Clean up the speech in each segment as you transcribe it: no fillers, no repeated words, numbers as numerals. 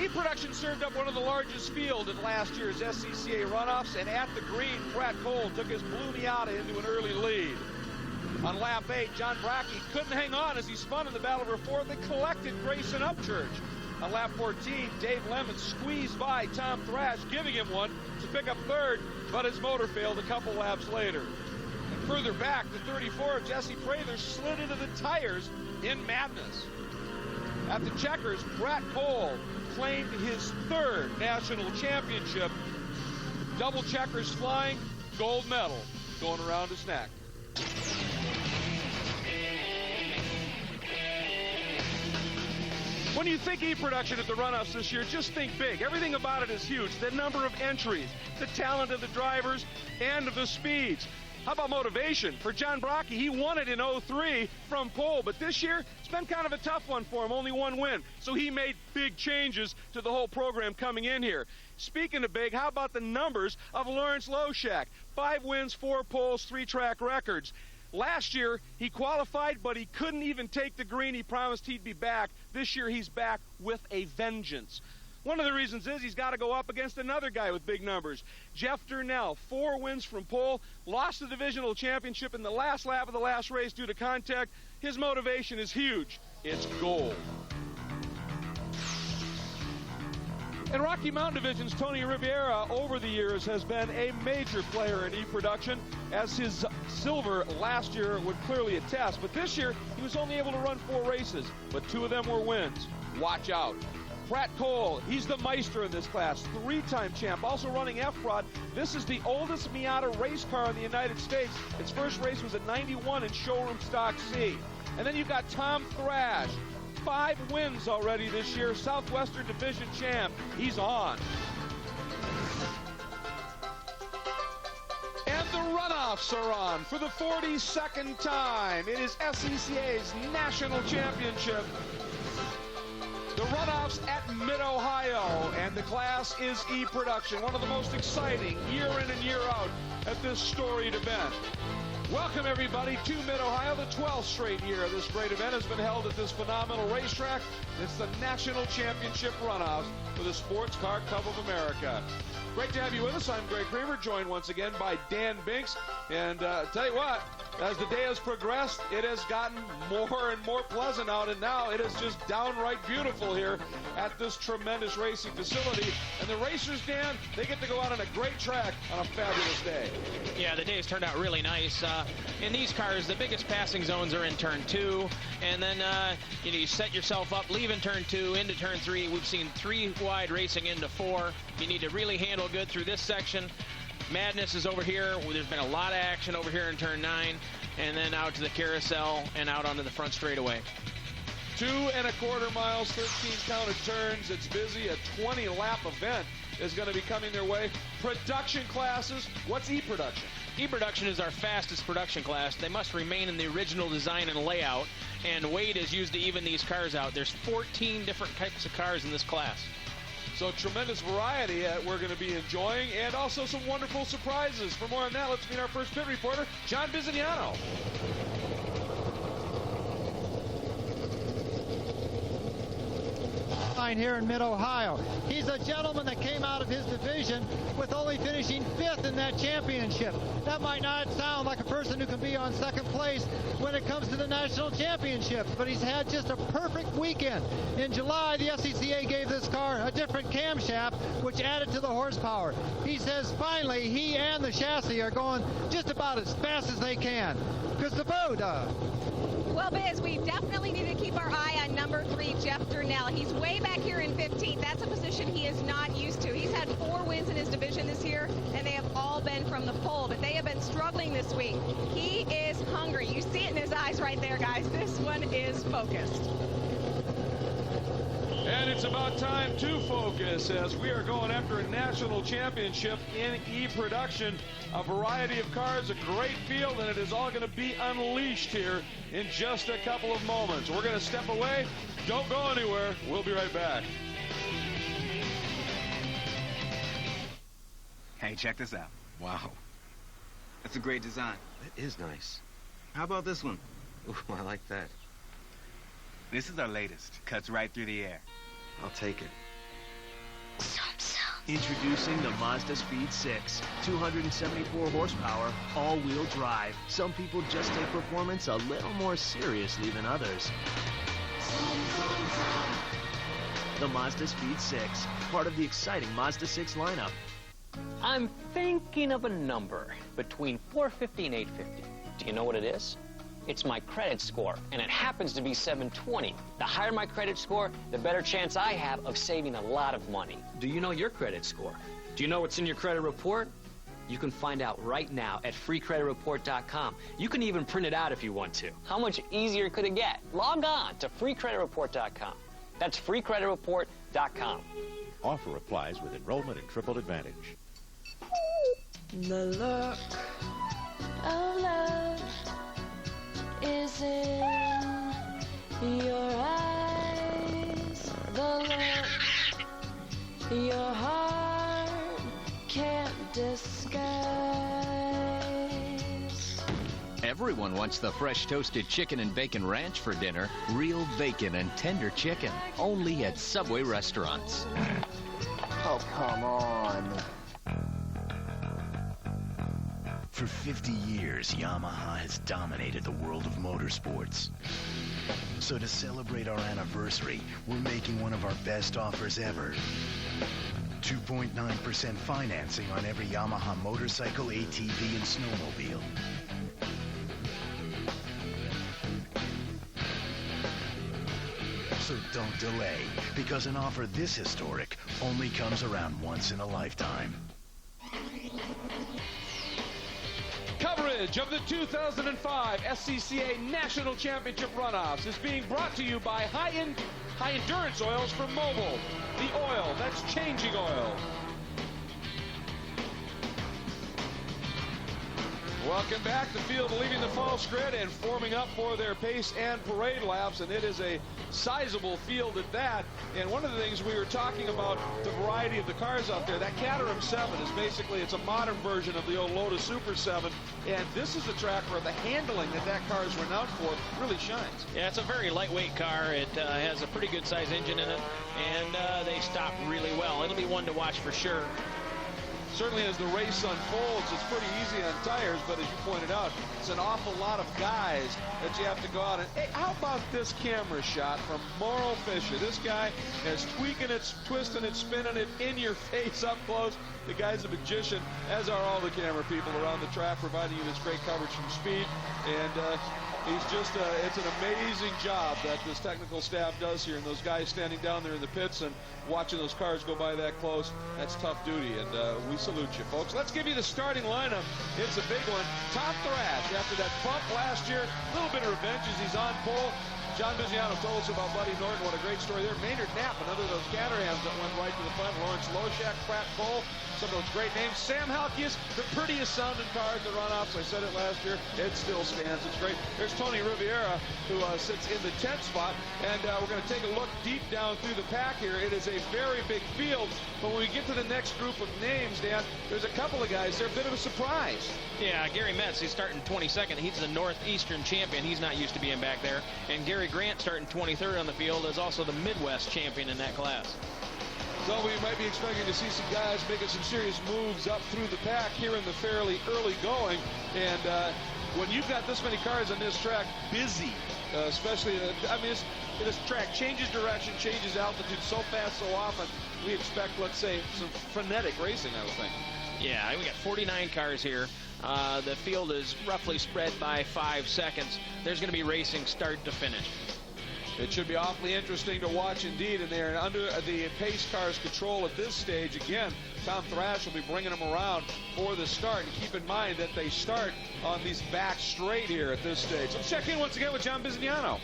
E-Production served up one of the largest field in last year's SCCA runoffs, and at the green, Brett Cole took his Blue Miata into an early lead. On lap 8, John Brackey couldn't hang on as he spun in the battle for fourth and collected Grayson Upchurch. On lap 14, Dave Lemon squeezed by Tom Thrash, giving him one to pick up third, but his motor failed a couple laps later. And further back, the 34, Jesse Prather slid into the tires in madness. At the checkers, Brett Cole claimed his third national championship. Double checkers flying, gold medal going around his neck. When you think E-Production at the runoffs this year, just think big. Everything about it is huge. The number of entries, the talent of the drivers, and of the speeds. How about motivation? For John Brackey, he won it in 03 from pole, but this year, it's been kind of a tough one for him, only one win. So he made big changes to the whole program coming in here. Speaking of big, how about the numbers of Lawrence Loshak? 5 wins, 4 poles, 3 track records. Last year, he qualified, but he couldn't even take the green. He promised he'd be back. This year, he's back with a vengeance. One of the reasons is he's got to go up against another guy with big numbers. Jeff Durnell, 4 wins from pole, lost the divisional championship in the last lap of the last race due to contact. His motivation is huge. It's gold. In Rocky Mountain Division's Tony Riviera, over the years, has been a major player in E-Production, as his silver last year would clearly attest. But this year, he was only able to run 4 races, but 2 of them were wins. Watch out. Brett Cole, he's the maestro in this class, 3-time champ, also running F-Prod. This is the oldest Miata race car in the United States. Its first race was at 91 in showroom stock C. And then you've got Tom Thrash, 5 wins already this year, Southwestern Division champ. He's on. And the runoffs are on for the 42nd time. It is SCCA's national championship. The runoffs at Mid-Ohio, and the class is E-Production, one of the most exciting year in and year out at this storied event. Welcome, everybody, to Mid-Ohio. The 12th straight year this great event has been held at this phenomenal racetrack. It's the National Championship Runoffs for the Sports Car Cup of America. Great to have you with us. I'm Greg Kramer, joined once again by Dan Binks. And tell you what, as the day has progressed, it has gotten more and more pleasant out, and now it is just downright beautiful here at this tremendous racing facility. And the racers, Dan, they get to go out on a great track on a fabulous day. Yeah, the day's turned out really nice. In these cars, the biggest passing zones are in turn 2, and then you set yourself up, leaving turn 2 into turn 3. We've seen 3 wide racing into 4. You need to really handle good through this section. Madness is over here. There's been a lot of action over here in turn 9, and then out to the carousel and out onto the front straightaway. 2.25 miles, 13 counted turns. It's busy. A 20-lap event is going to be coming their way. Production classes. What's E-Production? E-Production is our fastest production class. They must remain in the original design and layout, and weight is used to even these cars out. There's 14 different types of cars in this class. So tremendous variety we're going to be enjoying, and also some wonderful surprises. For more on that, let's meet our first pit reporter, John Bizignano. Here in Mid-Ohio. He's a gentleman that came out of his division with only finishing 5th in that championship. That might not sound like a person who can be on 2nd place when it comes to the national championship, but he's had just a perfect weekend. In July, the SCCA gave this car a different camshaft, which added to the horsepower. He says finally he and the chassis are going just about as fast as they can. Christopher, well, Biz, we definitely need to keep our eye on number 3, Jeff Durnell. He's way back here in 15th. That's a position he is not used to. He's had 4 wins in his division this year, and they have all been from the pole, but they have been struggling this week. He is hungry. You see it in his eyes right there, guys. This one is focused. And it's about time to focus as we are going after a national championship in E-Production. A variety of cars, a great field, and it is all going to be unleashed here in just a couple of moments. We're going to step away. Don't go anywhere. We'll be right back. Hey, check this out. Wow. That's a great design. It is nice. How about this one? Ooh, I like that. This is our latest. Cuts right through the air. I'll take it. Introducing the Mazda Speed 6. 274 horsepower, all-wheel drive. Some people just take performance a little more seriously than others. The Mazda Speed 6, part of the exciting Mazda 6 lineup. I'm thinking of a number between 450 and 850. Do you know what it is? It's my credit score, and it happens to be 720. The higher my credit score, the better chance I have of saving a lot of money. Do you know your credit score? Do you know what's in your credit report? You can find out right now at freecreditreport.com. You can even print it out if you want to. How much easier could it get? Log on to freecreditreport.com. That's freecreditreport.com. Offer applies with enrollment in Triple Advantage. The look of love is in your eyes. The look your heart can't disguise. Everyone wants the fresh toasted chicken and bacon ranch for dinner. Real bacon and tender chicken. Only at Subway restaurants. Oh, come on. For 50 years, Yamaha has dominated the world of motorsports. So to celebrate our anniversary, we're making one of our best offers ever. 2.9% financing on every Yamaha motorcycle, ATV, and snowmobile. So don't delay, because an offer this historic only comes around once in a lifetime. Coverage of the 2005 SCCA National Championship Runoffs is being brought to you by high endurance oils from Mobil, the oil that's changing oil. Welcome back. The field leaving the false grid and forming up for their pace and parade laps, and it is a sizable field at that. And one of the things we were talking about, the variety of the cars out there, that Caterham 7 is basically, it's a modern version of the old Lotus Super 7, and this is a track where the handling that car is renowned for really shines. Yeah, it's a very lightweight car. It has a pretty good size engine in it, and they stop really well. It'll be one to watch for sure. Certainly as the race unfolds, it's pretty easy on tires, but as you pointed out, it's an awful lot of guys that you have to go out and, hey, how about this camera shot from Morrow Fisher? This guy is tweaking it, twisting it, spinning it in your face up close. The guy's a magician, as are all the camera people around the track, providing you this great coverage from speed. And he's just, it's an amazing job that this technical staff does here. And those guys standing down there in the pits and watching those cars go by that close, that's tough duty. And we salute you, folks. Let's give you the starting lineup. It's a big one. Tom Thrash, after that bump last year, a little bit of revenge as he's on pole. John Biziano told us about Buddy Norton. What a great story there. Maynard Knapp, another of those Caterhams that went right to the front. Lawrence Loshak, Pratt Cole, some of those great names. Sam Halkias, the prettiest sounding car at the Runoffs. I said it last year. It still stands. It's great. There's Tony Riviera, who sits in the 10th spot. And we're going to take a look deep down through the pack here. It is a very big field. But when we get to the next group of names, Dan, there's a couple of guys. They're a bit of a surprise. Yeah, Gary Metz, he's starting 22nd. He's the Northeastern champion. He's not used to being back there. And Gary Grant, starting 23rd on the field, is also the Midwest champion in that class. So we might be expecting to see some guys making some serious moves up through the pack here in the fairly early going. And when you've got this many cars on this track, busy, especially, I mean, this track changes direction, changes altitude so fast, so often, we expect, let's say, some frenetic racing, I would think. Yeah, we got 49 cars here. The field is roughly spread by 5 seconds. There's going to be racing start to finish. It should be awfully interesting to watch indeed, and they're under the pace car's control at this stage. Again, Tom Thrash will be bringing them around for the start. And keep in mind that they start on these back straight here at this stage. Let's check in once again with John Biziano.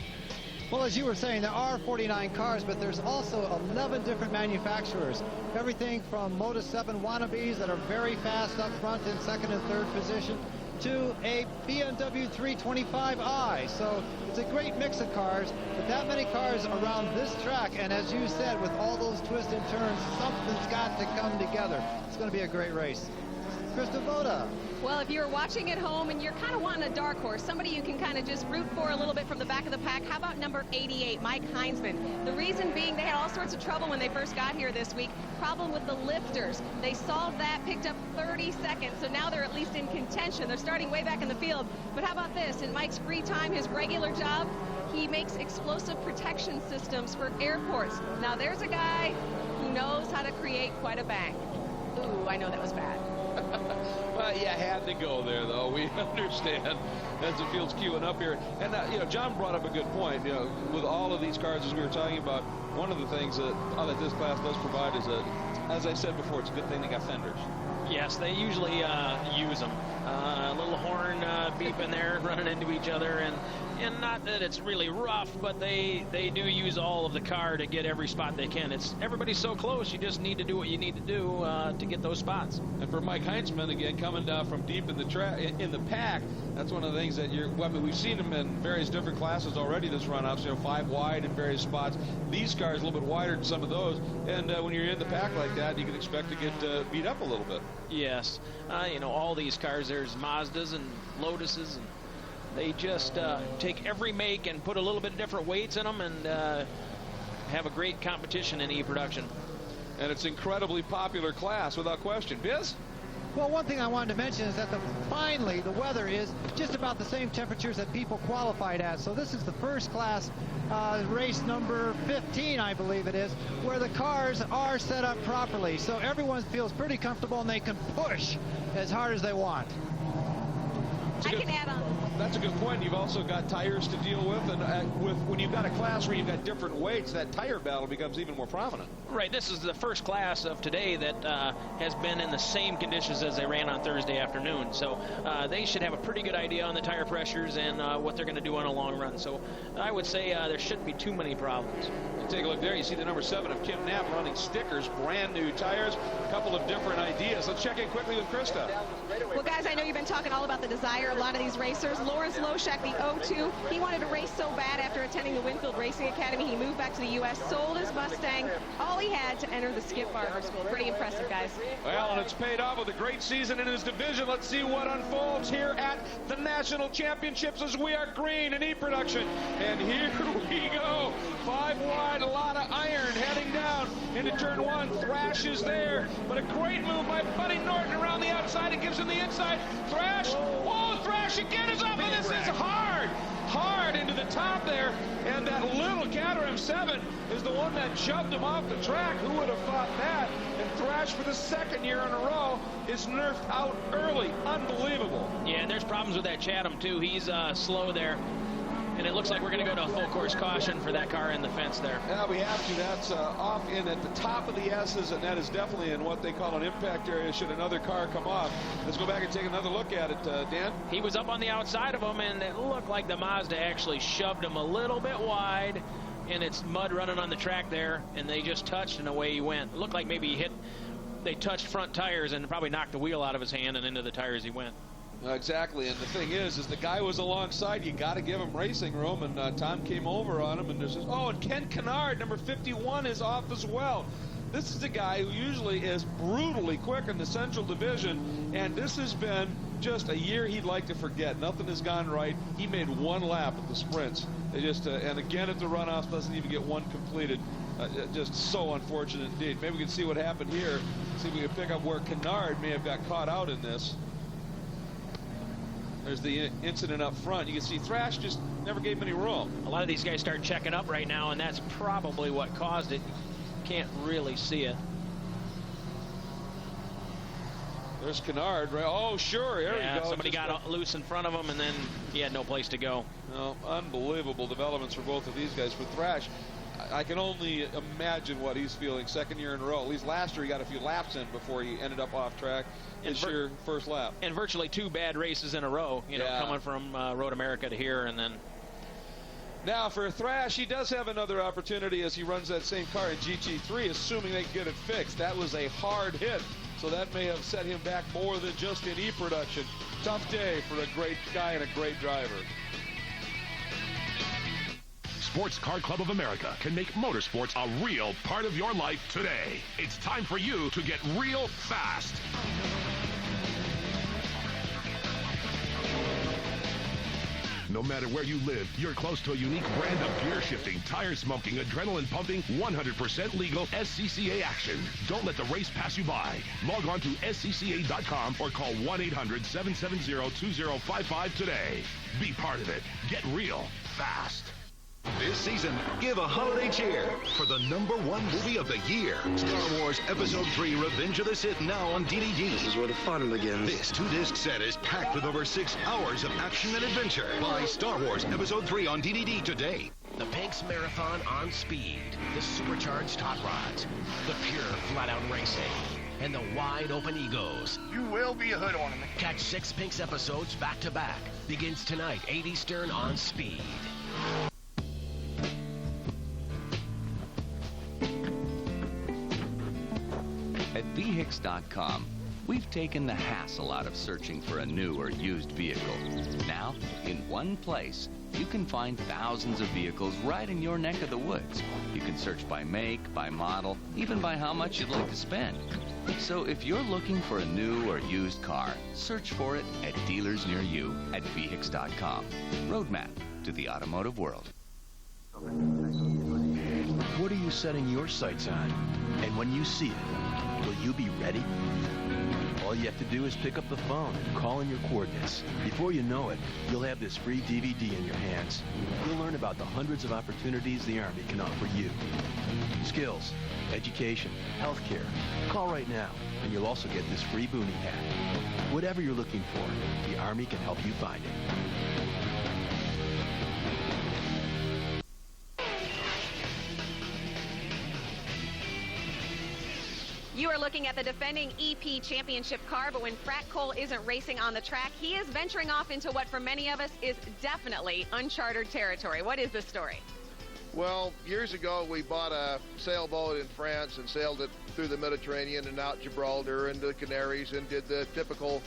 Well, as you were saying, there are 49 cars, but there's also 11 different manufacturers. Everything from Moto 7 wannabes that are very fast up front in second and third position to a BMW 325i. So it's a great mix of cars, but that many cars around this track, and as you said, with all those twists and turns, something's got to come together. It's going to be a great race. Krista Voda. Well, if you're watching at home and you're kind of wanting a dark horse, somebody you can kind of just root for a little bit from the back of the pack, how about number 88, Mike Heinzman? The reason being they had all sorts of trouble when they first got here this week. Problem with the lifters. They solved that, picked up 30 seconds, so now they're at least in contention. They're starting way back in the field. But how about this? In Mike's free time, his regular job, he makes explosive protection systems for airports. Now there's a guy who knows how to create quite a bang. Ooh, I know that was bad. Well, you had to go there, though. We understand as the field's queuing up here. And, you know, John brought up a good point. You know, with all of these cars, as we were talking about, one of the things that this class does provide is as I said before, it's a good thing they got fenders. Yes, they usually use them. A little horn beep in there, running into each other, and not that it's really rough, but they do use all of the car to get every spot they can. Everybody's so close, you just need to do what you need to do to get those spots. And for Mike Heinzman, again, coming down from deep in the pack, that's one of the things that we've seen him in various different classes already this Runoffs, you know, 5 wide in various spots. These cars a little bit wider than some of those, and when you're in the pack like that, you can expect to get beat up a little bit. Yes, you know, all these cars, there's Mazdas and Lotuses, and they just take every make and put a little bit of different weights in them and have a great competition in E-production. And it's incredibly popular class, without question. Biz? Well, one thing I wanted to mention is that finally the weather is just about the same temperatures that people qualified at. So this is the first class, race number 15, I believe it is, where the cars are set up properly. So everyone feels pretty comfortable and they can push as hard as they want. I can add on. That's a good point. You've also got tires to deal with, and when you've got a class where you've got different weights, that tire battle becomes even more prominent. Right. This is the first class of today that has been in the same conditions as they ran on Thursday afternoon. So they should have a pretty good idea on the tire pressures and what they're going to do on a long run. So I would say there shouldn't be too many problems. Take a look there. You see the number 7 of Kim Knapp running stickers, brand new tires, a couple of different ideas. Let's check in quickly with Krista. Well, guys, I know you've been talking all about the desire of a lot of these racers. Lawrence Loshak, the 02, he wanted to race so bad after attending the Winfield Racing Academy. He moved back to the U.S., sold his Mustang, all he had to enter the Skip Barber School. Pretty impressive, guys. Well, and it's paid off with a great season in his division. Let's see what unfolds here at the National Championships as we are green in E-production. And here we go. 5 wide, a lot of iron heading down into turn 1. Thrash is there, but a great move by Buddy Norton around the outside. It gives him the inside. Thrash, oh, Thrash again is up, and this is hard into the top there. And that little Caterham 7 is the one that shoved him off the track. Who would have thought that? And Thrash, for the second year in a row, is nerfed out early. Unbelievable. Yeah, and there's problems with that Chatham, too. He's slow there. And it looks like we're going to go to a full course caution for that car in the fence there. Yeah, we have to. That's off in at the top of the S's, and that is definitely in what they call an impact area should another car come off. Let's go back and take another look at it, Dan. He was up on the outside of him, and it looked like the Mazda actually shoved him a little bit wide, and it's mud running on the track there, and they just touched, and away he went. It looked like maybe they touched front tires and probably knocked the wheel out of his hand and into the tires he went. Exactly, and the thing is the guy was alongside. You got to give him racing room, and Tom came over on him, and there's and Ken Kennard, number 51, is off as well. This is a guy who usually is brutally quick in the Central Division, and this has been just a year he'd like to forget. Nothing has gone right. He made 1 lap at the sprints. They just and again at the Runoffs, doesn't even get 1 completed. Just so unfortunate indeed. Maybe we can see what happened here. See if we can pick up where Kennard may have got caught out in this. There's the incident up front. You can see Thrash just never gave him any room. A lot of these guys start checking up right now, and that's probably what caused it. Can't really see it. There's Kennard, right? Oh, sure. There you go. Somebody got loose in front of him, and then he had no place to go. No, unbelievable developments for both of these guys. For Thrash, I can only imagine what he's feeling. Second year in a row. At least last year he got a few laps in before he ended up off track. This year, first lap. And virtually 2 bad races in a row, you know, coming from Road America to here, and then. Now for Thrash, he does have another opportunity as he runs that same car in GT3, assuming they can get it fixed. That was a hard hit, so that may have set him back more than just in E-production. Tough day for a great guy and a great driver. Sports Car Club of America can make motorsports a real part of your life today. It's time for you to get real fast. No matter where you live, you're close to a unique brand of gear shifting, tire smoking, adrenaline pumping, 100% legal SCCA action. Don't let the race pass you by. Log on to SCCA.com or call 1-800-770-2055 today. Be part of it. Get real fast. This season, give a holiday cheer for the #1 movie of the year. Star Wars Episode 3 Revenge of the Sith, now on DVD. This is where the fun begins. This 2-disc set is packed with over 6 hours of action and adventure. Buy Star Wars Episode 3 on DVD today. The Banks Marathon on speed, the supercharged hot rods, the pure flat-out racing, and the wide-open egos. You will be a hood on them. Catch 6 Pinks episodes back-to-back. Begins tonight, 8 Eastern on Speed. At VHIX.com, we've taken the hassle out of searching for a new or used vehicle. Now, in one place, you can find thousands of vehicles right in your neck of the woods. You can search by make, by model, even by how much you'd like to spend. So if you're looking for a new or used car, search for it at dealers near you at VHIX.com. Roadmap to the automotive world. What are you setting your sights on? And when you see it, will you be ready? All you have to do is pick up the phone and call in your coordinates. Before you know it, you'll have this free DVD in your hands. You'll learn about the hundreds of opportunities the Army can offer you. Skills, education, healthcare. Call right now, and you'll also get this free boonie hat. Whatever you're looking for, the Army can help you find it. You are looking at the defending EP championship car, but when Frat Cole isn't racing on the track, he is venturing off into what for many of us is definitely uncharted territory. What is the story? Well, years ago we bought a sailboat in France and sailed it through the Mediterranean and out Gibraltar and the Canaries and did the typical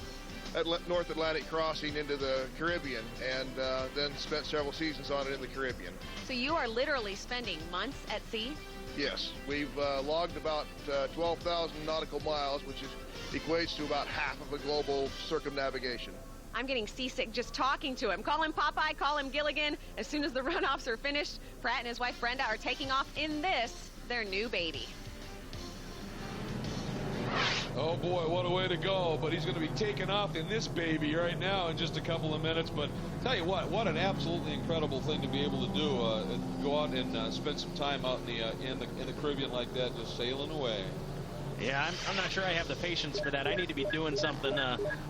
North Atlantic crossing into the Caribbean, and then spent several seasons on it in the Caribbean. So you are literally spending months at sea? Yes, we've logged about 12,000 nautical miles, which equates to about half of a global circumnavigation. I'm getting seasick just talking to him. Call him Popeye, call him Gilligan. As soon as the runoffs are finished, Pratt and his wife Brenda are taking off in this, their new baby. Oh boy, what a way to go. But he's going to be taking off in this baby right now in just a couple of minutes. But tell you what an absolutely incredible thing to be able to do. Go out and spend some time out in the Caribbean like that, just sailing away. Yeah, I'm not sure I have the patience for that. I need to be doing something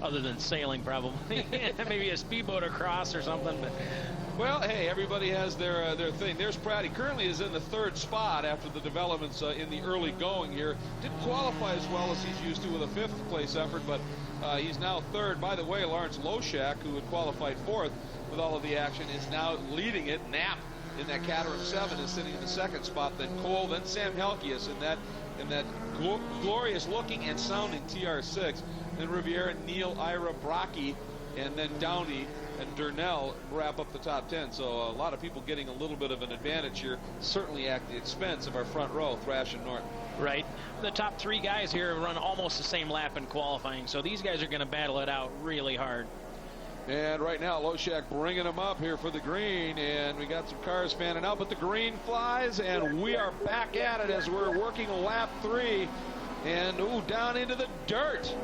other than sailing, probably. Maybe a speedboat across or something. But well, hey, everybody has their thing. There's Pratt. He currently is in the 3rd spot after the developments in the early going here. Didn't qualify as well as he's used to with a 5th place effort, but he's now 3rd. By the way, Lawrence Loshak, who had qualified 4th with all of the action, is now leading it. Knapp in that Caterham 7 is sitting in the 2nd spot. Then Cole, then Sam Helkias in that glorious looking and sounding TR6. Then Riviera, Neal, Ira, Brocky, and then Downey and Durnell wrap up the top 10. So a lot of people getting a little bit of an advantage here, certainly at the expense of our front row, Thrash and Norton. Right. The top 3 guys here run almost the same lap in qualifying, so these guys are going to battle it out really hard. And right now, Loshak bringing them up here for the green, and we got some cars fanning out, but the green flies, and we are back at it as we're working lap 3, and ooh, down into the dirt.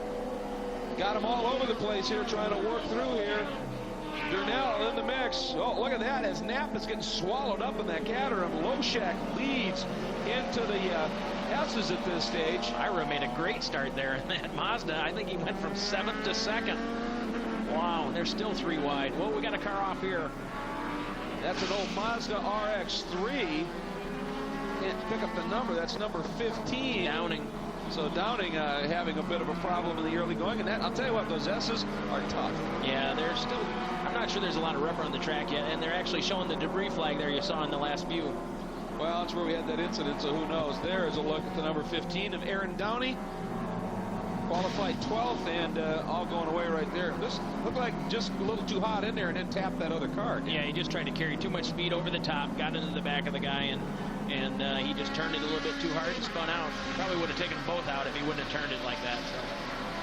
Got them all over the place here, trying to work through here. Durnell in the mix. Oh, look at that, as Knapp is getting swallowed up in that Caterham. Loshak leads into the S's at this stage. Ira made a great start there in that Mazda. I think he went from 7th to 2nd. Wow, and they're still 3 wide. Well, we got a car off here. That's an old Mazda RX-3. Can't pick up the number. That's number 15. Downing. So Downing having a bit of a problem in the early going. And that, I'll tell you what, those S's are tough. Yeah, they're still... I'm not sure there's a lot of rubber on the track yet. And they're actually showing the debris flag there you saw in the last view. Well, that's where we had that incident, so who knows. There is a look at the number 15 of Aaron Downey. Qualified 12th, and all going away right there. This looked like just a little too hot in there and then tapped that other car. Yeah, he just tried to carry too much speed over the top, got into the back of the guy, and he just turned it a little bit too hard and spun out. Probably would have taken them both out if he wouldn't have turned it like that.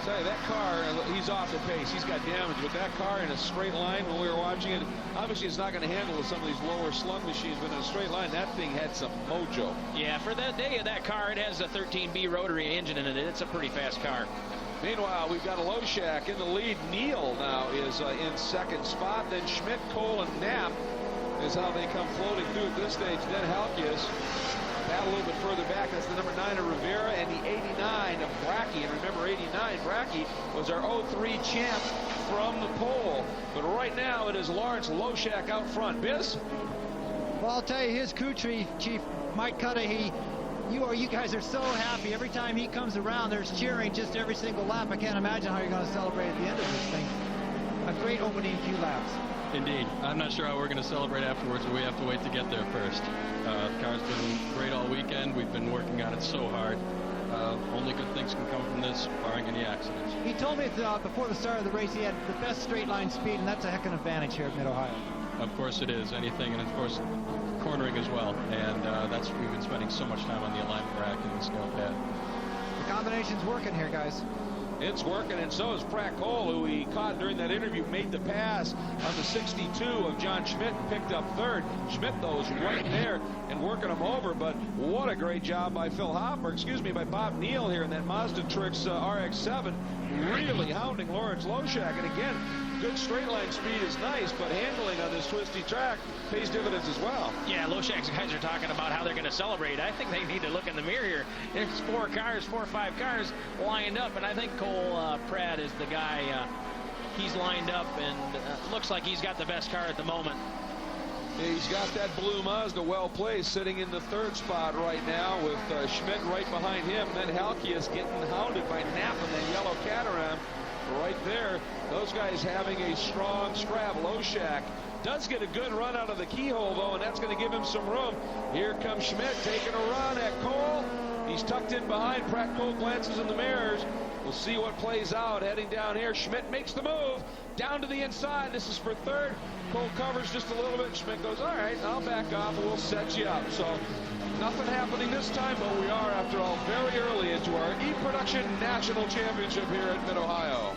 tell you, that car, he's off the pace. He's got damage. With that car in a straight line when we were watching it, obviously it's not going to handle some of these lower slung machines, but in a straight line, that thing had some mojo. Yeah, for that day of that car, it has a 13B rotary engine in it. It's a pretty fast car. Meanwhile, we've got a Loshak in the lead. Neal now is in second spot. Then Schmidt, Cole, and Knapp is how they come floating through at this stage. Then Halkias battle a little bit further back. That's the number 9 of Rivera and the 89 of Brackey. And remember, 89, Brackey was our 03 champ from the pole. But right now, it is Lawrence Loshak out front. Biz? Well, I'll tell you, his crew chief, Mike Cudahy, you guys are so happy. Every time he comes around, there's cheering just every single lap. I can't imagine how you're going to celebrate at the end of this thing. A great opening few laps. Indeed. I'm not sure how we're going to celebrate afterwards, but we have to wait to get there first. The car's been great all weekend. We've been working on it so hard. Only good things can come from this, barring any accidents. He told me before the start of the race he had the best straight line speed, and that's a heck of an advantage here at Mid-Ohio. Of course it is. Anything, and of course cornering as well. And we've been spending so much time on the alignment rack and the scale pad. The combination's working here, guys. It's working, and so is Pratt Cole, who he caught during that interview, made the pass on the 62 of John Schmidt and picked up third. Schmidt, though, is right there and working him over, but what a great job by by Bob Neal here in that Mazda Tricks RX-7, really hounding Lawrence Loshak. And again, good straight line speed is nice, but handling on this twisty track pays dividends as well. Yeah, Loshak's guys are talking about how they're going to celebrate. I think they need to look in the mirror here. There's 4 or 5 cars lined up, and I think Cole Pratt is the guy. He's lined up, and looks like he's got the best car at the moment. He's got that blue Mazda well placed, sitting in the 3rd spot right now with Schmidt right behind him. Then Halkias getting hounded by Knapp in that yellow Caterham right there. Those guys having a strong scrap. Loshak does get a good run out of the keyhole, though, and that's going to give him some room. Here comes Schmidt taking a run at Cole. He's tucked in behind. Pratt Cole glances in the mirrors. We'll see what plays out heading down here. Schmidt makes the move down to the inside. This is for 3rd. Cole covers just a little bit. Schmidt goes, all right, I'll back off and we'll set you up. So nothing happening this time, but we are, after all, very early into our E-Production National Championship here at Mid-Ohio.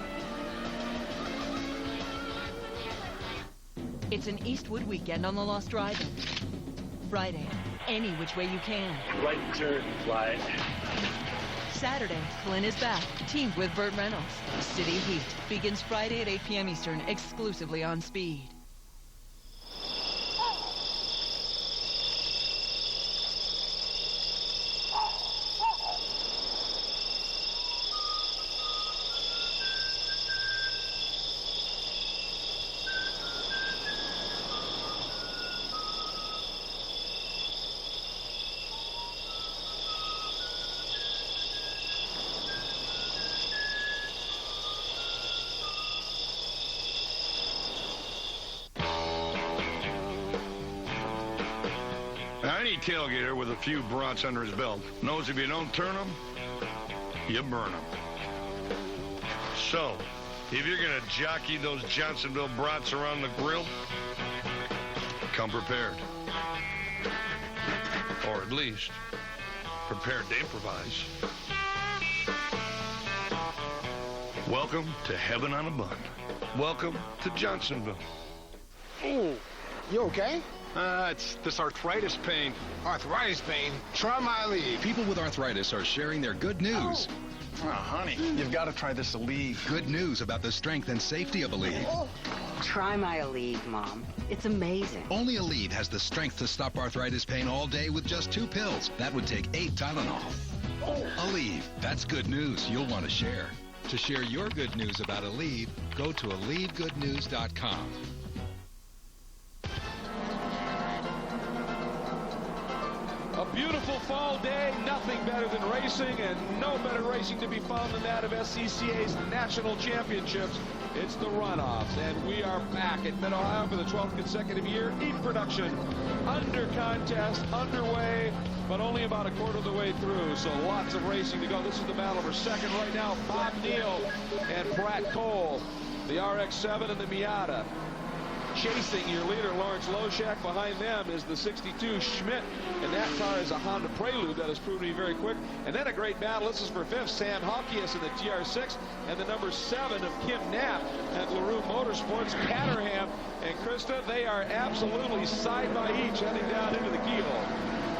It's an Eastwood weekend on the Lost Drive-In. Friday, any which way you can. Right turn, fly. Saturday, Flynn is back, teamed with Burt Reynolds. City Heat begins Friday at 8 p.m. Eastern, exclusively on Speed. Any tailgater with a few brats under his belt knows if you don't turn them, you burn them. So, if you're going to jockey those Johnsonville brats around the grill, come prepared. Or at least, prepared to improvise. Welcome to Heaven on a Bun. Welcome to Johnsonville. Ooh, you okay? It's this arthritis pain. Arthritis pain? Try my Aleve. People with arthritis are sharing their good news. Oh, honey, you've got to try this Aleve. Good news about the strength and safety of Aleve. Try my Aleve, Mom. It's amazing. Only Aleve has the strength to stop arthritis pain all day with just 2 pills. That would take 8 Tylenol. Aleve, that's good news you'll want to share. To share your good news about Aleve, go to AleveGoodNews.com. A beautiful fall day, nothing better than racing, and no better racing to be found than that of SCCA's national championships. It's the Runoffs, and we are back at Mid-Ohio for the 12th consecutive year. E-Production under contest, underway, but only about a quarter of the way through, so lots of racing to go. This is the battle for second right now. Bob Neal and Pratt Cole, the RX-7 and the Miata. chasing your leader, Lawrence Loshak. Behind them is the 62 Schmidt, and that car is a Honda Prelude that has proven to be very quick. And then a great battle. This is for 5th, Sam Halkias in the TR6, and the number 7 of Kim Knapp at LaRue Motorsports. Caterham and Krista, they are absolutely side by each heading down into the keyhole.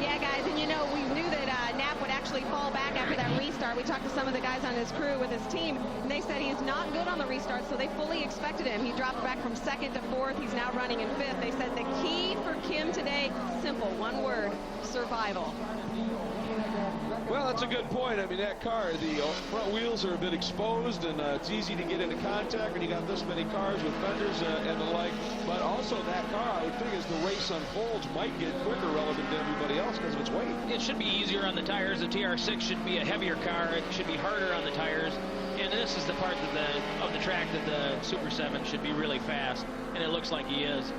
Yeah, guys, and you know, we knew that Knapp would actually fall back after that restart. We talked to some of the guys on his crew with his team, and they said he's not good on the restart, so they fully expected him. He dropped back from 2nd to 4th. He's now running in 5th. They said the key for Kim today, simple, one word, survival. Well, that's a good point. I mean, that car, the front wheels are a bit exposed, and it's easy to get into contact when you got this many cars with fenders and the like. But also that car, I would think, as the race unfolds, might get quicker relative to everybody else because of its weight. It should be easier on the tires. The TR6 should be a heavier car. It should be harder on the tires. And this is the part of the track that the Super 7 should be really fast, and it looks like he is.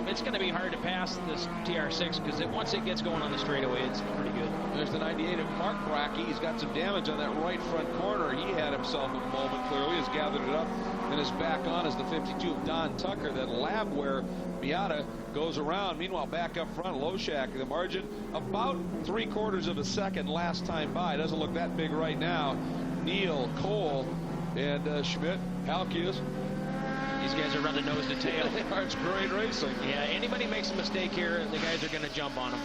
It's going to be hard to pass this TR6 because once it gets going on the straightaway, it's pretty good. There's the 98 of Mark Brackey. He's got some damage on that right front corner. He had himself a moment, clearly. He's gathered it up and is back on as the 52 of Don Tucker. That lab where Miata goes around. Meanwhile, back up front, Loshak, the margin about 3/4 of a second last time by. Doesn't look that big right now. Neal, Cole, and Schmidt, Halkias. These guys are running nose to tail. It's great racing. Yeah, anybody makes a mistake here, the guys are going to jump on them.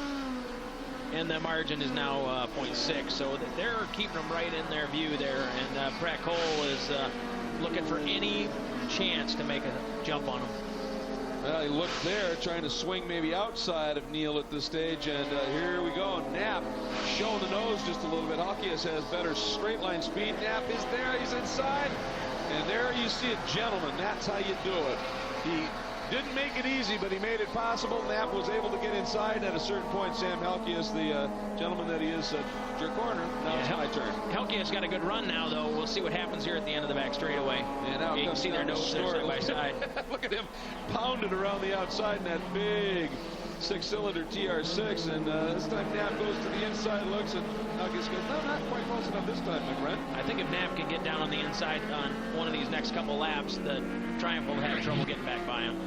And the margin is now 0.6, so they're keeping them right in their view there. And Pratt Cole is looking for any chance to make a jump on them. Well, he looked there, trying to swing maybe outside of Neal at this stage, and here we go. Knapp showing the nose just a little bit. Halkias has better straight line speed. Knapp is there, he's inside. And there you see it, gentlemen. That's how you do it. He didn't make it easy, but he made it possible. Knapp was able to get inside. And at a certain point, Sam Halkias, the gentleman that he is, your corner. Now it's my turn. Halkias got a good run now, though. We'll see what happens here at the end of the back straightaway. And now you can see their nose side by side. Look at him pounded around the outside in that big 6-cylinder TR6, and this time Knapp goes to the inside, looks, and Halkias goes, no, not quite close enough this time, my friend. I think if Knapp can get down on the inside on one of these next couple laps, the Triumph will have trouble getting back by him.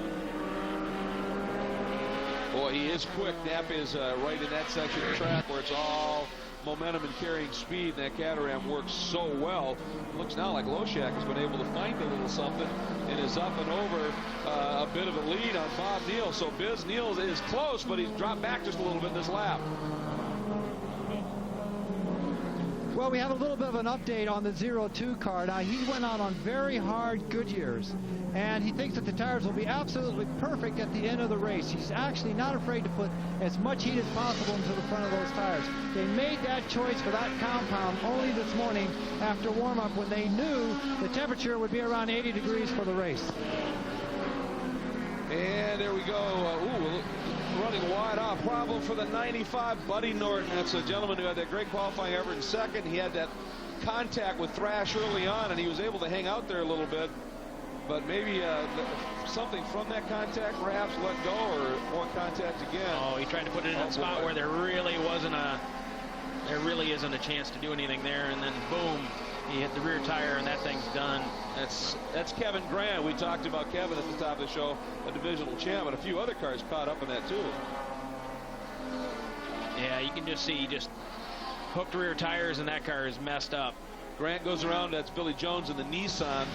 Boy, he is quick. Knapp is right in that section of the track where it's all momentum and carrying speed, and that Caterham works so well. Looks now like Loshak has been able to find a little something and is up and over a bit of a lead on Bob Neal. So Biz Neal is close, but he's dropped back just a little bit in this lap. Well, we have a little bit of an update on the 02 car. Now, he went out on very hard Goodyears, and he thinks that the tires will be absolutely perfect at the end of the race. He's actually not afraid to put as much heat as possible into the front of those tires. They made that choice for that compound only this morning after warm-up when they knew the temperature would be around 80 degrees for the race. And there we go. Running wide off. Problem for the 95, Buddy Norton. That's a gentleman who had that great qualifying effort in second. He had that contact with Thrash early on, and he was able to hang out there a little bit. But maybe something from that contact perhaps let go, or more contact again. Oh, he tried to put it in a spot where there really isn't a chance to do anything there, and then boom, he hit the rear tire, and that thing's done. That's Kevin Grant. We talked about Kevin at the top of the show, a divisional champ, and a few other cars caught up in that too. Yeah, you can just see he just hooked rear tires, and that car is messed up. Grant goes around. That's Billy Jones in the Nissan.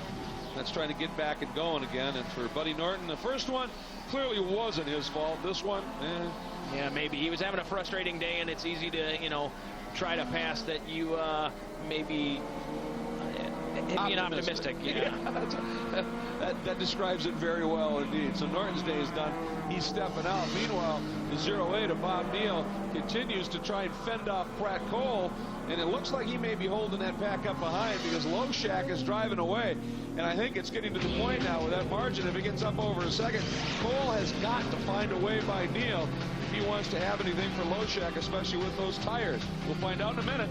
That's trying to get back and going again. And for Buddy Norton, the first one clearly wasn't his fault. This one, yeah, maybe he was having a frustrating day, and it's easy to, try to pass that you maybe being optimistic. Yeah. that describes it very well indeed. So Norton's day is done. He's stepping out. Meanwhile, the 08 of Bob Neal continues to try and fend off Pratt Cole, and it looks like he may be holding that pack up behind because Loshak is driving away. And I think it's getting to the point now with that margin, if it gets up over a second, Cole has got to find a way by Neal if he wants to have anything for Loshak, especially with those tires. We'll find out in a minute.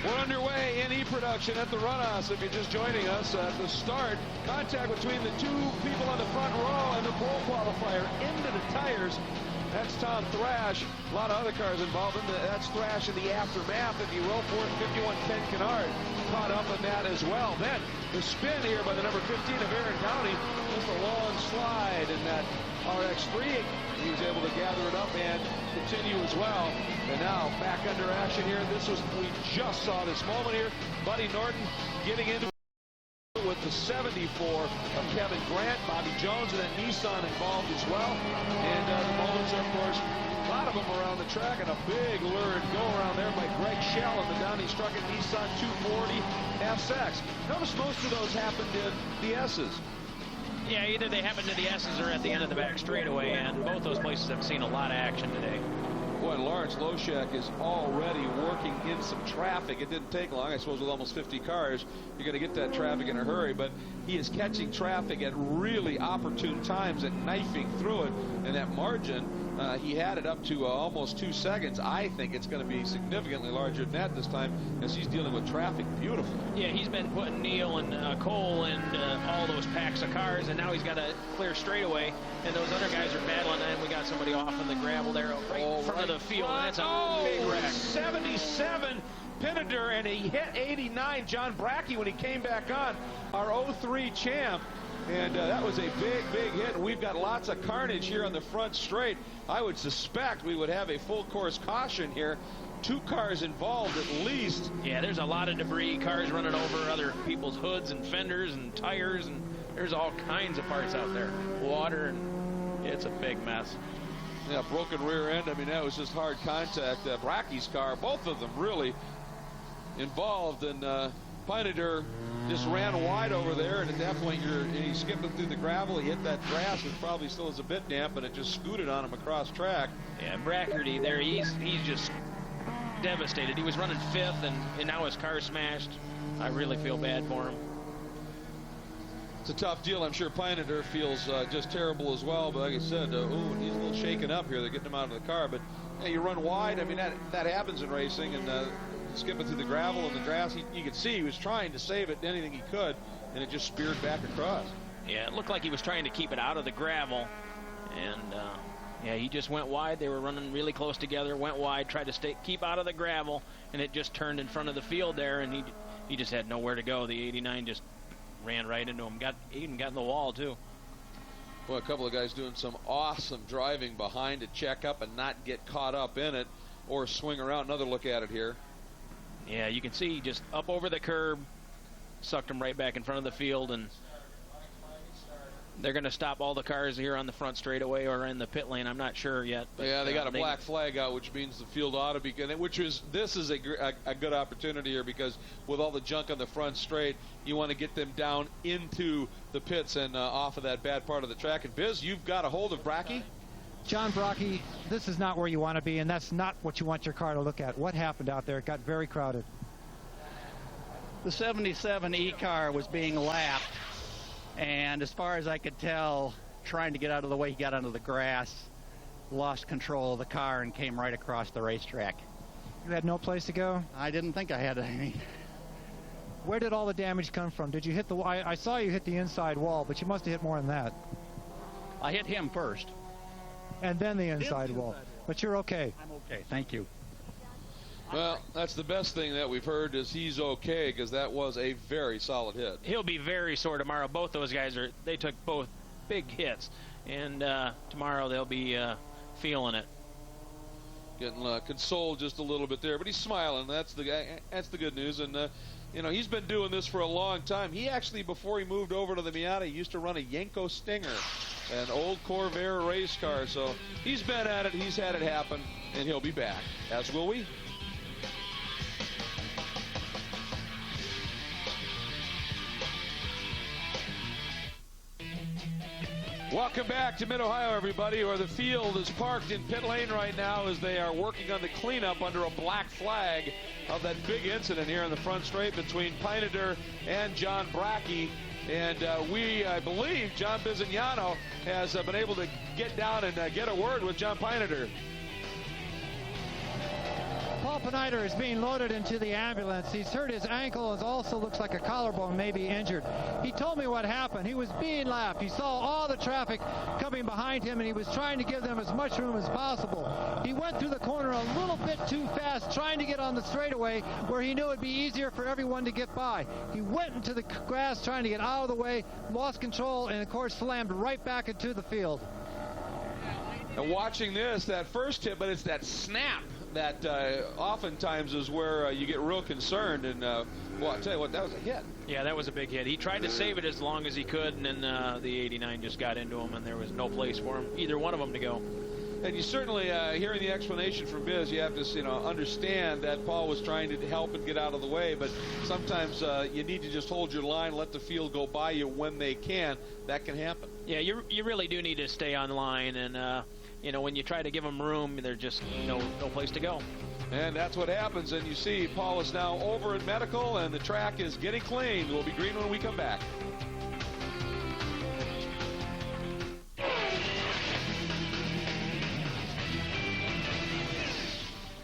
We're underway in E-Production at the Runoffs. If you're just joining us at the start, contact between the two people on the front row and the pole qualifier into the tires. That's Tom Thrash. A lot of other cars involved. That's Thrash in the aftermath, if you will, for 51 Ken Kennard caught up in that as well. Then the spin here by the number 15 of Aaron Downey. Just a long slide in that RX-3. He was able to gather it up and continue as well. And now back under action here. We just saw this moment here. Buddy Norton getting into with the 74 of Kevin Grant, Bobby Jones, and then Nissan involved as well. And the moments, of course, a lot of them around the track, and a big lurid go around there by Greg Schell and the Downey Strucken Nissan 240 SX. Notice most of those happened in the S's. Yeah, either they happen to the S's or at the end of the back straightaway, and both those places have seen a lot of action today. Boy, Lawrence Loshak is already working in some traffic. It didn't take long. I suppose with almost 50 cars, you're going to get that traffic in a hurry. But he is catching traffic at really opportune times and knifing through it. And that margin, he had it up to almost 2 seconds. I think it's going to be significantly larger than that this time as he's dealing with traffic beautifully. Yeah, he's been putting Neal and Cole in all those packs of cars, and now he's got a clear straightaway. And those other guys are battling, and we got somebody off in the gravel there right in front of the field, and that's a big wreck. 77 Pineder, and he hit 89 John Brackey when he came back on, our 03 champ. And that was a big hit. We've got lots of carnage here on the front straight. I would suspect we would have a full course caution here. 2 cars involved at least. Yeah, there's a lot of debris, cars running over other people's hoods and fenders and tires, and there's all kinds of parts out there. Water, and it's a big mess. Yeah, broken rear end. I mean, that was just hard contact. Brackey's car, both of them really involved, and Pineder just ran wide over there, and at that point he's skipping through the gravel. He hit that grass, which probably still is a bit damp, and it just scooted on him across track. Yeah, Brackerty there, he's just devastated. He was running 5th, and now his car smashed. I really feel bad for him. It's a tough deal. I'm sure Pineder feels just terrible as well. But like I said, he's a little shaken up here. They're getting him out of the car. But yeah, you run wide. I mean, that happens in racing. And skipping through the gravel and the grass, you could see he was trying to save it anything he could, and it just speared back across. Yeah, it looked like he was trying to keep it out of the gravel. And, yeah, he just went wide. They were running really close together, went wide, tried to keep out of the gravel, and it just turned in front of the field there, and he just had nowhere to go. The 89 just ran right into him. Even got in the wall, too. Well, a couple of guys doing some awesome driving behind to check up and not get caught up in it or swing around. Another look at it here. Yeah, you can see just up over the curb, sucked him right back in front of the field, and they're going to stop all the cars here on the front straightaway or in the pit lane. I'm not sure yet. But, yeah, they got a black flag out, which means the field ought to be good. This is a good opportunity here because with all the junk on the front straight, you want to get them down into the pits and off of that bad part of the track. And Biz, you've got a hold of Brackey. John Brackey, this is not where you want to be, and that's not what you want your car to look at. What happened out there? It got very crowded. The 77 E-car was being lapped, and as far as I could tell, trying to get out of the way, he got onto the grass, lost control of the car, and came right across the racetrack. You had no place to go? I didn't think I had any. Where did all the damage come from? Did you hit the... I saw you hit the inside wall, but you must have hit more than that. I hit him first. And then the inside wall. But you're okay. I'm okay. Thank you. Well, that's the best thing that we've heard is he's okay, because that was a very solid hit. He'll be very sore tomorrow. Both those guys they took both big hits, and tomorrow they'll be feeling it. Getting consoled just a little bit there, but he's smiling. That's the good news. And you know, he's been doing this for a long time. He actually, before he moved over to the Miata, used to run a Yenko Stinger, an old Corvair race car. So he's been at it, he's had it happen, and he'll be back, as will we. Welcome back to Mid-Ohio, everybody, where the field is parked in pit lane right now as they are working on the cleanup under a black flag of that big incident here in the front straight between Pineder and John Brackey. And I believe, John Bizignano has been able to get down and get a word with John Pineder. Paul Peniter is being loaded into the ambulance. He's hurt his ankle and also looks like a collarbone may be injured. He told me what happened. He was being lapped. He saw all the traffic coming behind him, and he was trying to give them as much room as possible. He went through the corner a little bit too fast, trying to get on the straightaway where he knew it'd be easier for everyone to get by. He went into the grass trying to get out of the way, lost control, and of course slammed right back into the field. And watching this, that first hit, but it's that snap that oftentimes is where you get real concerned. And, well, I'll tell you what, that was a hit. Yeah, that was a big hit. He tried to save it as long as he could, and then the 89 just got into him, and there was no place for him, either one of them, to go. And you certainly, hearing the explanation from Biz, you have to, understand that Paul was trying to help and get out of the way, but sometimes you need to just hold your line, let the field go by you when they can. That can happen. Yeah, you really do need to stay on line, and when you try to give them room, there's just no place to go. And that's what happens, and you see Paul is now over at medical, and the track is getting cleaned. We'll be green when we come back.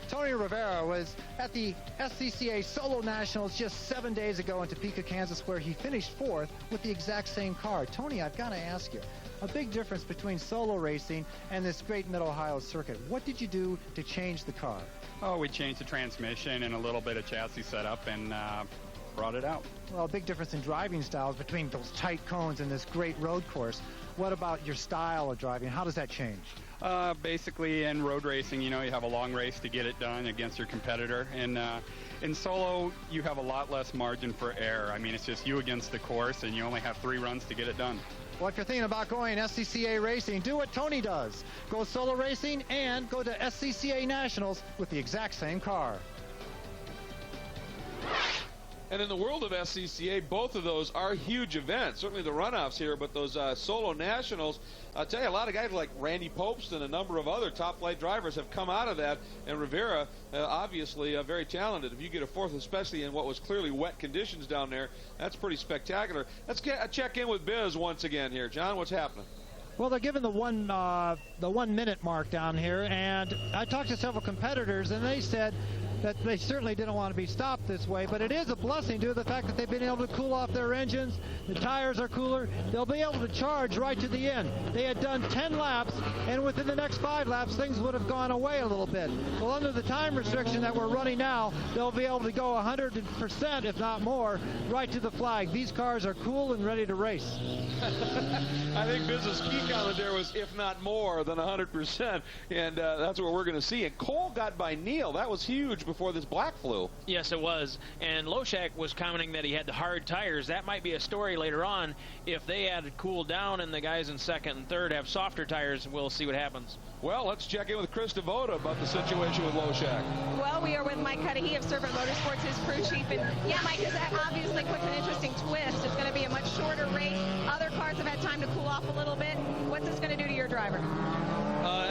Tony Rivera was at the SCCA Solo Nationals just 7 days ago in Topeka, Kansas, where he finished 4th with the exact same car. Tony, I've got to ask you, a big difference between solo racing and this great Mid-Ohio circuit. What did you do to change the car? Oh, we changed the transmission and a little bit of chassis setup and brought it out. Well, a big difference in driving styles between those tight cones and this great road course. What about your style of driving? How does that change? Basically, in road racing, you have a long race to get it done against your competitor. And in solo, you have a lot less margin for error. I mean, it's just you against the course, and you only have 3 runs to get it done. Well, if you're thinking about going SCCA racing, do what Tony does. Go solo racing and go to SCCA Nationals with the exact same car. And in the world of SCCA, both of those are huge events. Certainly the runoffs here, but those solo nationals, I'll tell you, a lot of guys like Randy Popst and a number of other top-flight drivers have come out of that. And Rivera, obviously, very talented. If you get a 4th, especially in what was clearly wet conditions down there, that's pretty spectacular. Let's check in with Biz once again here. John, what's happening? Well, they're given the 1 minute mark down here, and I talked to several competitors, and they said that they certainly didn't want to be stopped this way, but it is a blessing due to the fact that they've been able to cool off their engines. The tires are cooler. They'll be able to charge right to the end. They had done 10 laps, and within the next 5 laps, things would have gone away a little bit. Well, under the time restriction that we're running now, they'll be able to go 100%, if not more, right to the flag. These cars are cool and ready to race. I think Biz's key comment there was, if not more than 100%, and that's what we're going to see. And Cole got by Neal. That was huge before this black flew. Yes, it was. And Loshak was commenting that he had the hard tires. That might be a story later on. If they had cooled down and the guys in 2nd and 3rd have softer tires, we'll see what happens. Well, let's check in with Chris Devoda about the situation with Loshak. Well, we are with Mike Cudahy of Servant Motorsports, his crew chief. And yeah, Mike, that obviously puts an interesting twist. It's going to be a much shorter race. Other cars have had time to cool off a little bit. What's this going to do to your driver?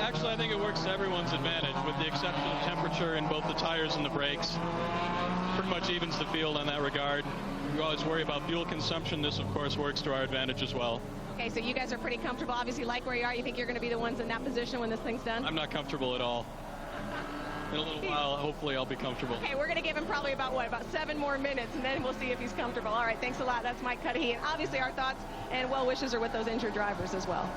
Actually, I think it works to everyone's advantage, with the exception of temperature in both the tires and the brakes. Pretty much evens the field in that regard. You always worry about fuel consumption. This, of course, works to our advantage as well. Okay, so you guys are pretty comfortable. Obviously, like where you are. You think you're going to be the ones in that position when this thing's done? I'm not comfortable at all. In a little while, hopefully, I'll be comfortable. Okay, we're going to give him probably about 7 more minutes, and then we'll see if he's comfortable. All right, thanks a lot. That's Mike Cudahy. And obviously, our thoughts and well wishes are with those injured drivers as well.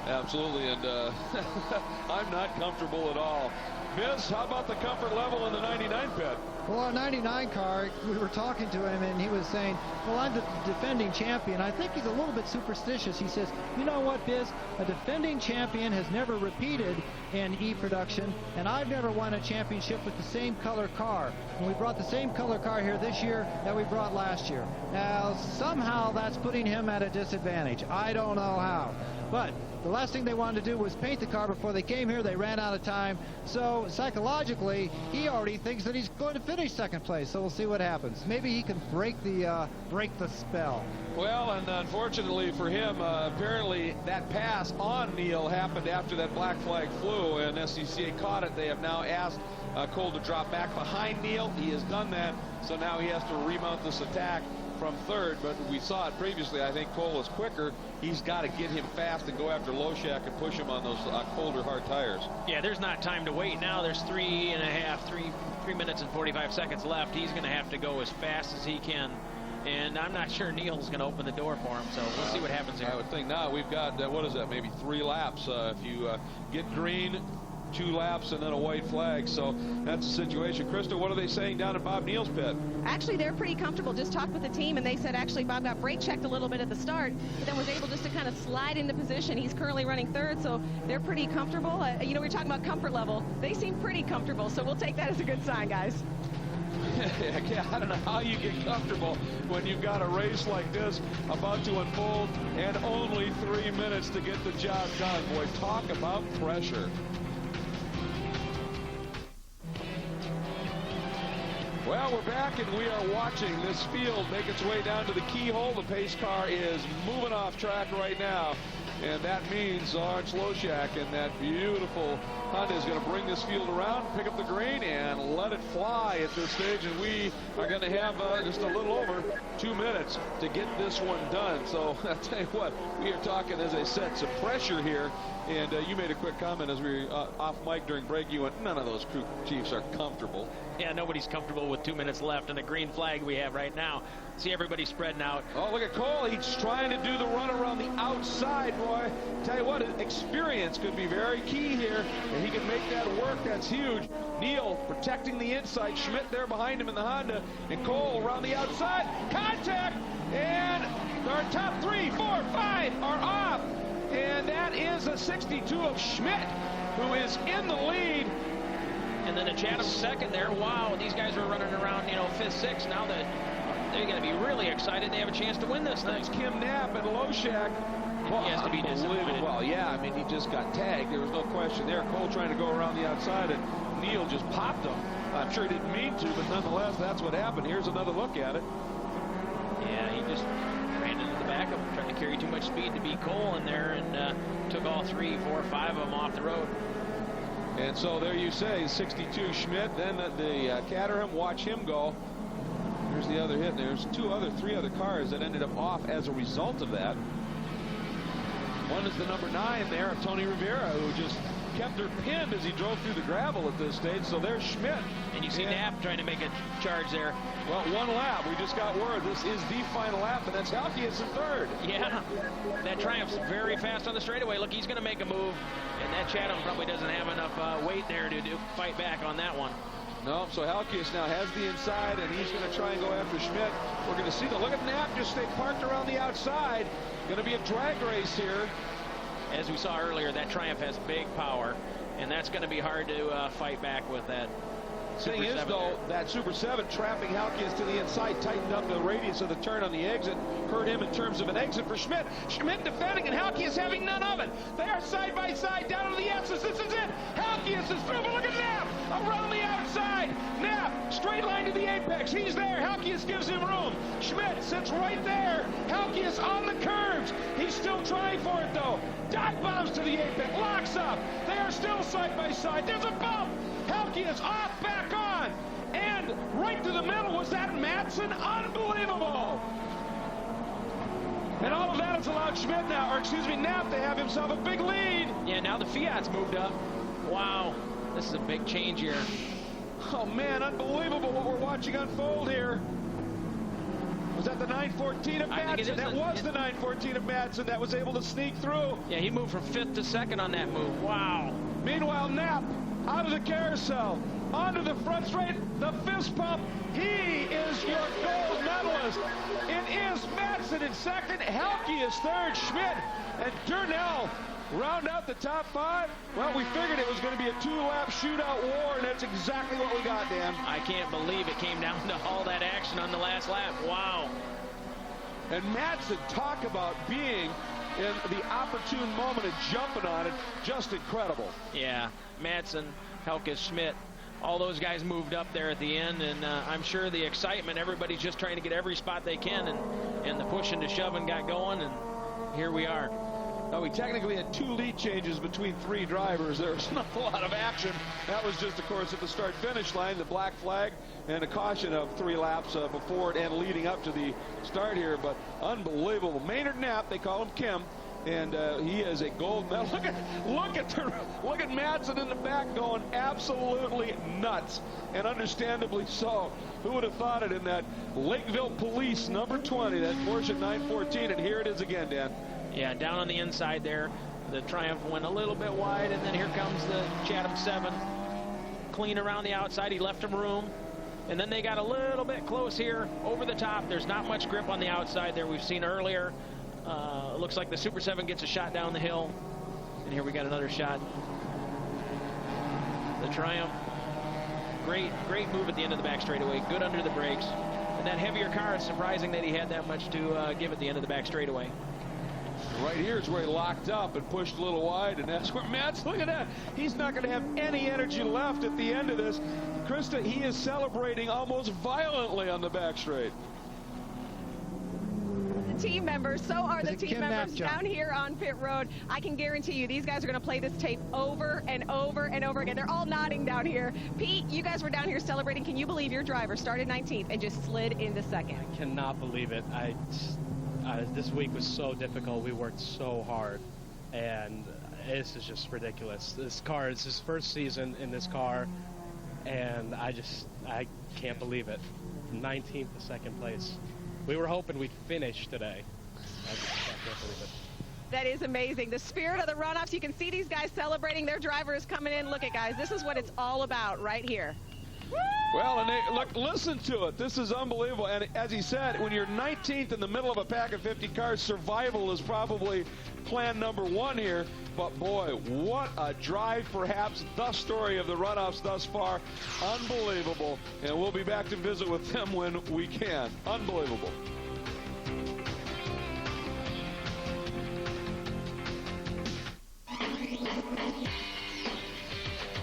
Absolutely, and I'm not comfortable at all. Biz, how about the comfort level in the 99 pit? Well, our 99 car, we were talking to him, and he was saying, well, I'm the defending champion. I think he's a little bit superstitious. He says, you know what, Biz? A defending champion has never repeated in E-production, and I've never won a championship with the same color car. And we brought the same color car here this year that we brought last year. Now, somehow that's putting him at a disadvantage. I don't know how. But the last thing they wanted to do was paint the car before they came here. They ran out of time. So psychologically, he already thinks that he's going to finish 2nd place. So we'll see what happens. Maybe he can break the spell. Well, and unfortunately for him, apparently that pass on Neal happened after that black flag flew, and SCCA caught it. They have now asked Cole to drop back behind Neal. He has done that, so now he has to remount this attack from third, but we saw it previously. I think Cole is quicker. He's got to get him fast and go after Loshak and push him on those colder, hard tires. Yeah, there's not time to wait now. There's 3 minutes and 45 seconds left. He's going to have to go as fast as he can. And I'm not sure Neil's going to open the door for him, so we'll see what happens here. I would think now we've got, what is that, maybe 3 laps. If you get green, 2 laps, and then a white flag. So that's the situation. Krista, what are they saying down at Bob Neal's pit? Actually, they're pretty comfortable. Just talked with the team, and they said actually Bob got brake checked a little bit at the start, but then was able just to kind of slide into position. He's currently running third, so they're pretty comfortable. You know, we're talking about comfort level. They seem pretty comfortable, so we'll take that as a good sign, guys. I don't know how you get comfortable when you've got a race like this about to unfold and only 3 minutes to get the job done. Boy, talk about pressure. Well, we're back, and we are watching this field make its way down to the keyhole. The pace car is moving off track right now, and that means Lawrence Loshak and that beautiful Honda is going to bring this field around, pick up the green, and let it fly at this stage. And we are going to have just a little over 2 minutes to get this one done. So I'll tell you what, we are talking, as I said, some pressure here. And you made a quick comment as we were off mic during break. You went, none of those crew chiefs are comfortable. Yeah, nobody's comfortable with 2 minutes left, and the green flag we have right now. See everybody spreading out. Oh, look at Cole. He's trying to do the run around the outside, boy. Tell you what, experience could be very key here, and he can make that work. That's huge. Neal protecting the inside. Schmidt there behind him in the Honda, and Cole around the outside. Contact, and our top 3, 4, 5 are off. And that is a 62 of Schmidt, who is in the lead. And then a Chatham second there. Wow, these guys were running around, you know, 5th, 6th. Now that they're going to be really excited. They have a chance to win this thing. That's Kim Knapp and Loshak. Well, he has to be disappointed. Well, yeah, I mean, he just got tagged. There was no question there. Cole trying to go around the outside, and Neal just popped him. I'm sure he didn't mean to, but nonetheless, that's what happened. Here's another look at it. Yeah, he just ran into the back of him, trying to carry too much speed to beat Cole in there, and took all 3, 4, 5 of them off the road. And so there you say, 62 Schmidt, then the Caterham, watch him go. Here's the other hit. There's 3 other cars that ended up off as a result of that. One is the number 9 there of Tony Rivera, who just kept her pinned as he drove through the gravel at this stage. So there's Schmidt. And you see Knapp trying to make a charge there. Well, 1 lap. We just got word. This is the final lap, and that's Halkias in third. Yeah, that Triumph's very fast on the straightaway. Look, he's going to make a move, and that Chatham probably doesn't have enough weight there to fight back on that one. No, so Halkias now has the inside, and he's going to try and go after Schmidt. We're going to see look at Knapp just stay parked around the outside. Going to be a drag race here. As we saw earlier, that Triumph has big power, and that's going to be hard to fight back with that. Thing is, though, that Super 7 trapping Halkias to the inside tightened up the radius of the turn on the exit, hurt him in terms of an exit for Schmidt. Schmidt defending, and Halkias having none of it. They are side by side down to the S's. This is it. Halkias is through, but look at Knapp around the outside. Knapp straight line to the apex. He's there. Halkias gives him room. Schmidt sits right there. Halkias on the curves. He's still trying for it, though. Dot bombs to the apex. Locks up. They are still side by side. There's a bump. Halkias off, back on, and right to the middle. Was that Madsen? Unbelievable. And all of that has allowed Schmidt now, or excuse me, Knapp, to have himself a big lead. Yeah, now the Fiat's moved up. Wow, this is a big change here. Oh man, unbelievable what we're watching unfold here. Was that the 914 of Madsen? That was the 914 of Madsen that was able to sneak through. Yeah, he moved from 5th to 2nd on that move. Wow. Meanwhile, Knapp out of the carousel, onto the front straight, the fist pump. He is your gold medalist. It is Madsen in 2nd, Halkias 3rd, Schmidt and Durnell round out the top 5. Well, we figured it was going to be a 2-lap shootout war, and that's exactly what we got, Dan. I can't believe it came down to all that action on the last lap. Wow. And Madsen, talk about being in the opportune moment and jumping on it, just incredible. Yeah, Madsen, Halkias, Schmidt, all those guys moved up there at the end, and I'm sure the excitement, everybody's just trying to get every spot they can, and the pushing to shoving got going, and here we are. Now, we technically had 2 lead changes between 3 drivers. There was not a lot of action. That was just, of course, at the start-finish line, the black flag and a caution of 3 laps before it and leading up to the start here. But unbelievable. Maynard Knapp, they call him Kim, and he is a gold medal. Look at Madsen in the back going absolutely nuts, and understandably so. Who would have thought it in that Lakeville Police number 20, that Porsche 914, and here it is again, Dan. Yeah, down on the inside there. The Triumph went a little bit wide, and then here comes the Chatham 7. Clean around the outside. He left him room. And then they got a little bit close here over the top. There's not much grip on the outside there. We've seen earlier. It looks like the Super 7 gets a shot down the hill. And here we got another shot. The Triumph. Great move at the end of the back straightaway. Good under the brakes. And that heavier car, is surprising that he had that much to give at the end of the back straightaway. Right here is where he locked up and pushed a little wide, and that's where Matt's, look at that. He's not going to have any energy left at the end of this. Krista, he is celebrating almost violently on the back straight. The team members, so are the team members down here on pit road. I can guarantee you these guys are going to play this tape over and over and over again. They're all nodding down here. Pete, you guys were down here celebrating. Can you believe your driver started 19th and just slid into second? I cannot believe it. This week was so difficult. We worked so hard, and this is just ridiculous. This car, it's his first season in this car, and I can't believe it. 19th to second place. We were hoping we'd finish today. I can't believe it. That is amazing. The spirit of the runoffs. You can see these guys celebrating. Their driver is coming in. Look at, guys. This is what it's all about right here. Well, and look, listen to it. This is unbelievable. And as he said, when you're 19th in the middle of a pack of 50 cars, survival is probably plan number 1 here. But boy, what a drive, perhaps the story of the runoffs thus far. Unbelievable. And we'll be back to visit with them when we can. Unbelievable.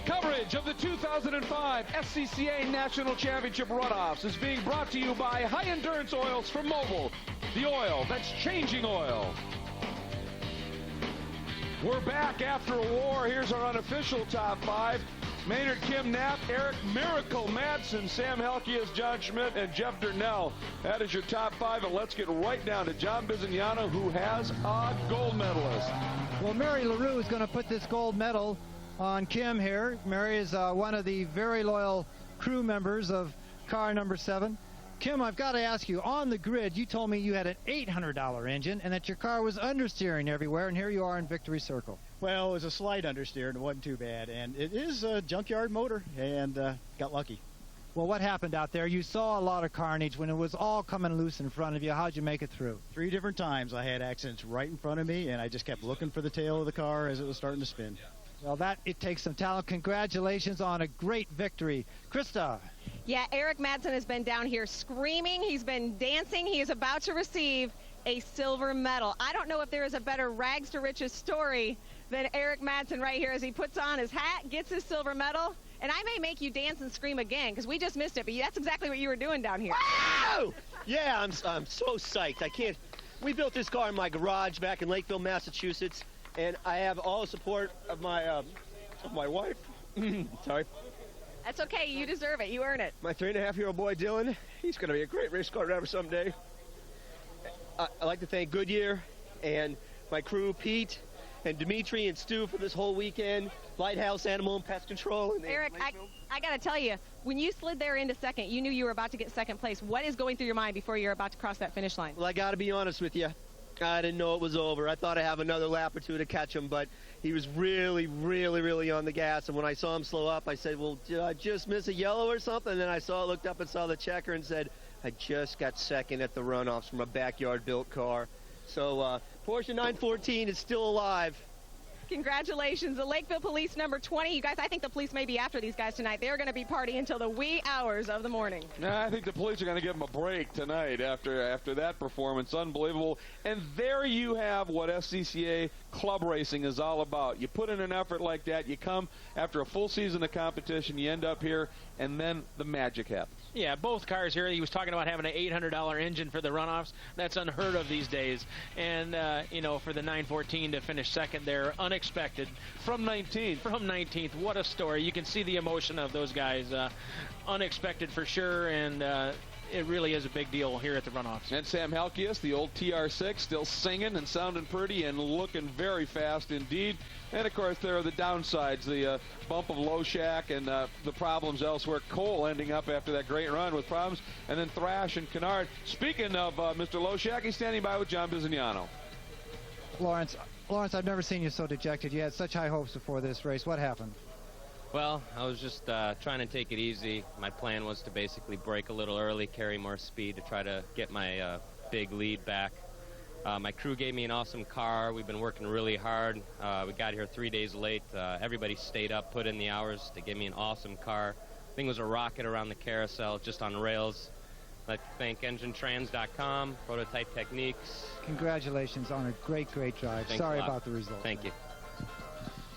Coverage of the 2005 SCCA National Championship Runoffs is being brought to you by High Endurance Oils from Mobil, the oil that's changing oil. We're back after a war. Here's our unofficial top 5. Maynard, Kim Knapp, Eric Miracle Madsen, Sam Helkias, John Schmidt, and Jeff Durnell. That is your top 5, and let's get right down to John Bizignano, who has a gold medalist. Well, Mary LaRue is going to put this gold medal on Kim here. Mary is one of the very loyal crew members of car number 7. Kim, I've got to ask you, on the grid, you told me you had an $800 engine and that your car was understeering everywhere, and here you are in Victory Circle. Well, it was a slight understeer, and it wasn't too bad. And it is a junkyard motor, and got lucky. Well, what happened out there? You saw a lot of carnage when it was all coming loose in front of you. How'd you make it through? 3 different times I had accidents right in front of me, and I just kept looking for the tail of the car as it was starting to spin. Well, it takes some talent. Congratulations on a great victory. Krista. Yeah, Eric Madsen has been down here screaming. He's been dancing. He is about to receive a silver medal. I don't know if there is a better rags to riches story than Eric Madsen right here as he puts on his hat, gets his silver medal. And I may make you dance and scream again because we just missed it, but that's exactly what you were doing down here. Wow! Yeah, I'm so psyched. I can't. We built this car in my garage back in Lakeville, Massachusetts, and I have all the support of my wife. Sorry. That's okay. You deserve it. You earn it. My 3.5-year-old boy, Dylan. He's going to be a great race car driver someday. I'd like to thank Goodyear and my crew, Pete and Dimitri and Stu, for this whole weekend. Lighthouse Animal and Pest Control. And Eric, I got to tell you, when you slid there into second, you knew you were about to get second place. What is going through your mind before you're about to cross that finish line? Well, I got to be honest with you. I didn't know it was over. I thought I'd have another lap or 2 to catch him, but he was really, really, really on the gas. And when I saw him slow up, I said, well, did I just miss a yellow or something? And then I looked up and saw the checker and said, I just got second at the runoffs from a backyard-built car. So Porsche 914 is still alive. Congratulations. The Lakeville Police number 20. You guys, I think the police may be after these guys tonight. They're going to be partying until the wee hours of the morning. I think the police are going to give them a break tonight after that performance. Unbelievable. And there you have what SCCA club racing is all about. You put in an effort like that, you come after a full season of competition, you end up here, and then the magic happens. Yeah, both cars here. He was talking about having an $800 engine for the runoffs. That's unheard of these days. And, you know, for the 914 to finish second there, unexpected. From 19th. From 19th. What a story. You can see the emotion of those guys. Unexpected for sure, and it really is a big deal here at the runoffs. And Sam Halkias, the old TR6, still singing and sounding pretty and looking very fast indeed. And, of course, there are the downsides, the bump of Loshak and the problems elsewhere. Cole ending up after that great run with problems. And then Thrash and Kennard. Speaking of Mr. Loshak, he's standing by with John Bizignano. Lawrence, I've never seen you so dejected. You had such high hopes before this race. What happened? Well, I was just trying to take it easy. My plan was to basically brake a little early, carry more speed to try to get my big lead back. My crew gave me an awesome car. We've been working really hard. We got here 3 days late. Everybody stayed up, put in the hours to give me an awesome car. Thing was a rocket around the carousel, just on rails. I'd like to thank EngineTrans.com, Prototype Techniques. Congratulations on a great drive. Thanks Sorry about the result. Thank you.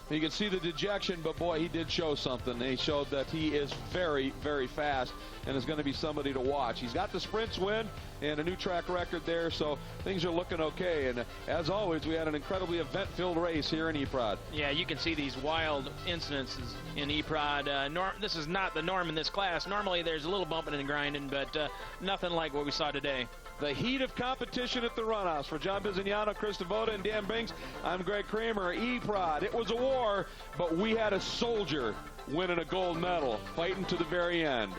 You can see the dejection, but boy, he did show something. He showed that he is very, very fast and is going to be somebody to watch. He's got the sprints win and a new track record there, so things are looking okay. And as always, we had an incredibly event-filled race here in E-Prod. Yeah, you can see these wild incidences in E-Prod. This is not the norm in this class. Normally, there's a little bumping and grinding, but nothing like what we saw today. The heat of competition at the runoffs. For John Bizignano, Chris Devoda, and Dan Binks, I'm Greg Kramer. E-Prod. It was a war, but we had a soldier winning a gold medal, fighting to the very end.